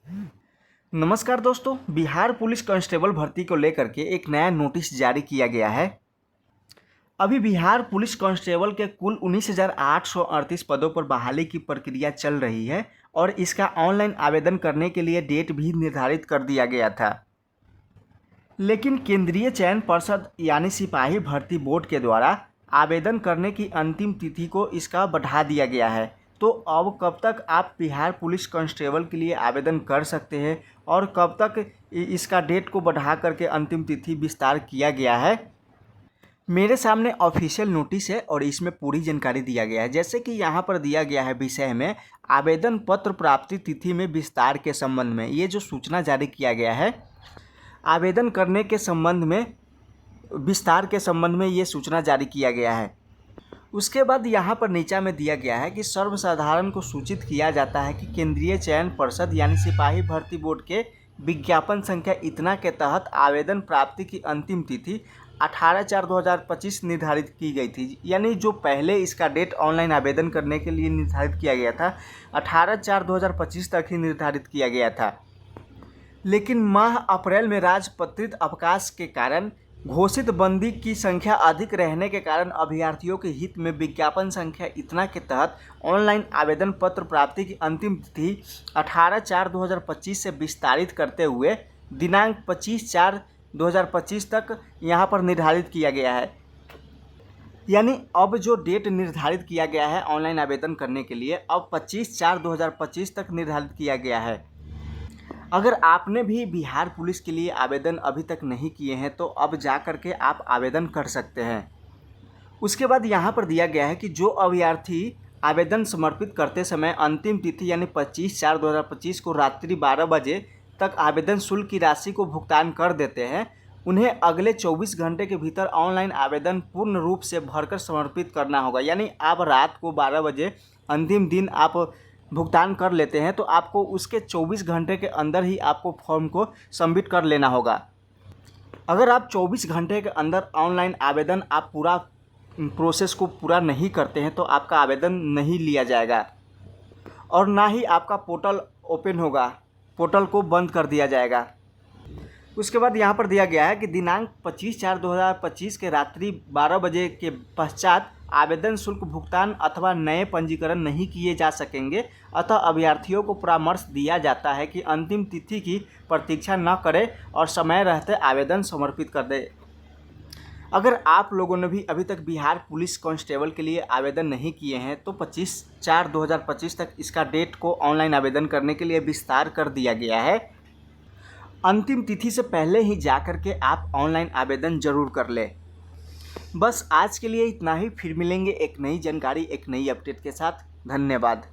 नमस्कार दोस्तों, Bihar police constable भर्ती को लेकर के एक नया नोटिस जारी किया गया है। अभी बिहार पुलिस कांस्टेबल के कुल 19,838 पदों पर बहाली की प्रक्रिया चल रही है और इसका ऑनलाइन आवेदन करने के लिए डेट भी निर्धारित कर दिया गया था। लेकिन केंद्रीय चयन पर्षद यानी सिपाही भर्ती बोर्ड के द्वारा आवेदन करने की अंतिम तिथि को इसका बढ़ा दिया गया है। तो अब कब तक आप बिहार पुलिस कांस्टेबल के लिए आवेदन कर सकते हैं और कब तक इसका डेट को बढ़ा करके अंतिम तिथि विस्तार किया गया है, मेरे सामने ऑफिशियल नोटिस है और इसमें पूरी जानकारी दिया गया है। जैसे कि यहाँ पर दिया गया है विषय में आवेदन पत्र प्राप्ति तिथि में विस्तार के संबंध में ये जो सूचना जारी किया गया है, आवेदन करने के संबंध में विस्तार के संबंध में ये सूचना जारी किया गया है। उसके बाद यहाँ पर नीचा में दिया गया है कि सर्वसाधारण को सूचित किया जाता है कि केंद्रीय चयन पर्षद यानी सिपाही भर्ती बोर्ड के विज्ञापन संख्या इतना के तहत आवेदन प्राप्ति की अंतिम तिथि 18/4/2025 निर्धारित की गई थी। यानी जो पहले इसका डेट ऑनलाइन आवेदन करने के लिए निर्धारित किया गया था 18/4/2025 तक ही निर्धारित किया गया था। लेकिन माह अप्रैल में राजपत्रित अवकाश के कारण घोषित बंदी की संख्या अधिक रहने के कारण अभ्यर्थियों के हित में विज्ञापन संख्या इतना के तहत ऑनलाइन आवेदन पत्र प्राप्ति की अंतिम तिथि 18/4/2025 से विस्तारित करते हुए दिनांक 25/4/2025 तक यहाँ पर निर्धारित किया गया है। यानी अब जो डेट निर्धारित किया गया है ऑनलाइन आवेदन करने के लिए अब 25/4/2025 तक निर्धारित किया गया है। अगर आपने भी बिहार पुलिस के लिए आवेदन अभी तक नहीं किए हैं तो अब जा कर के आप आवेदन कर सकते हैं। उसके बाद यहाँ पर दिया गया है कि जो अभ्यर्थी आवेदन समर्पित करते समय अंतिम तिथि यानी 25/4/2025 को रात्रि 12 बजे तक आवेदन शुल्क की राशि को भुगतान कर देते हैं, उन्हें अगले 24 घंटे के भीतर ऑनलाइन आवेदन पूर्ण रूप से भरकर समर्पित करना होगा। यानी आप रात को 12 बजे अंतिम दिन आप भुगतान कर लेते हैं तो आपको उसके 24 घंटे के अंदर ही आपको फॉर्म को सबमिट कर लेना होगा। अगर आप 24 घंटे के अंदर ऑनलाइन आवेदन आप पूरा प्रोसेस को पूरा नहीं करते हैं तो आपका आवेदन नहीं लिया जाएगा और ना ही आपका पोर्टल ओपन होगा, पोर्टल को बंद कर दिया जाएगा। उसके बाद यहाँ पर दिया गया है कि दिनांक 25/4/2025 के रात्रि 12 बजे के पश्चात आवेदन शुल्क भुगतान अथवा नए पंजीकरण नहीं किए जा सकेंगे। अतः अभ्यर्थियों को परामर्श दिया जाता है कि अंतिम तिथि की प्रतीक्षा न करें और समय रहते आवेदन समर्पित कर दें। अगर आप लोगों ने भी अभी तक बिहार पुलिस कांस्टेबल के लिए आवेदन नहीं किए हैं तो 25/4/2025 तक इसका डेट को ऑनलाइन आवेदन करने के लिए विस्तार कर दिया गया है। अंतिम तिथि से पहले ही जा कर के आप ऑनलाइन आवेदन जरूर कर लें। बस आज के लिए इतना ही, फिर मिलेंगे एक नई जानकारी एक नई अपडेट के साथ। धन्यवाद।